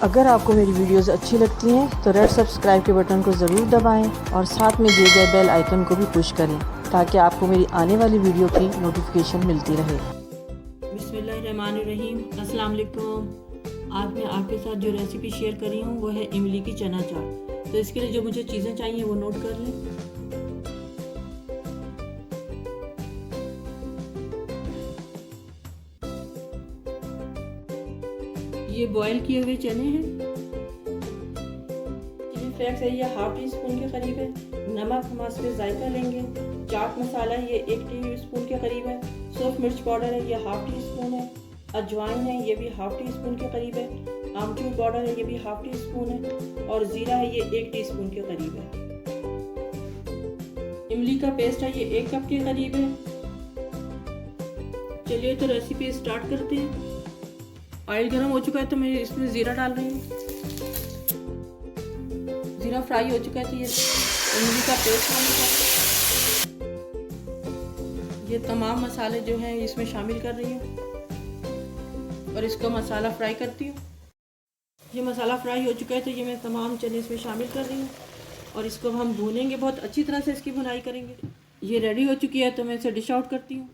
अगर आपको मेरी वीडियोस अच्छी लगती हैं तो रेड सब्सक्राइब के बटन को ज़रूर दबाएं और साथ में दिए गए बेल आइकन को भी पुश करें ताकि आपको मेरी आने वाली वीडियो की नोटिफिकेशन मिलती रहे। बिस्मिल्लाहिर्रहमानिर्रहीम, अस्सलाम वालेकुम। आज मैं आपके साथ जो रेसिपी शेयर कर रही हूँ वो है इमली की चना चाट। तो इसके लिए जो मुझे चीज़ें चाहिए वो नोट कर लें। ये बॉयल किए हुए चने हैं। चिली फ्लेक्स है, ये हाफ टी स्पून के करीब है। नमक हम इस पे जायका लेंगे। चाट मसाला ये 1 टी स्पून के करीब है। सूफ मिर्च पाउडर है, ये हाफ टी स्पून है। अजवाइन है, ये भी हाफ टी स्पून के करीब है। आमचूर पाउडर है, ये भी हाफ टी स्पून है। और ज़ीरा है, ये 1 टी स्पून के करीब है। इमली का पेस्ट है, ये 1 कप के करीब है। चलिए तो रेसिपी स्टार्ट करते हैं। ऑयल गर्म हो चुका है तो मैं इसमें ज़ीरा डाल रही हूँ। ज़ीरा फ्राई हो चुका है तो ये इमली का पेस्ट शामिल कर, ये तमाम मसाले जो हैं इसमें शामिल कर रही हूँ और इसको मसाला फ्राई करती हूँ। ये मसाला फ्राई हो चुका है तो ये मैं तमाम चने इसमें शामिल कर रही हूँ और इसको हम भूनेंगे, बहुत अच्छी तरह से इसकी भुनाई करेंगे। ये रेडी हो चुकी है तो मैं इसे डिश आउट करती हूँ।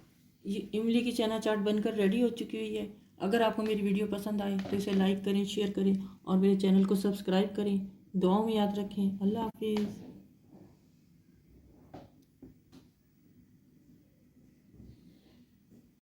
ये इमली की चना चाट बनकर रेडी हो चुकी हुई है। अगर आपको मेरी वीडियो पसंद आए तो इसे लाइक करें, शेयर करें और मेरे चैनल को सब्सक्राइब करें। दुआओं में याद रखें। अल्लाह हाफिज़।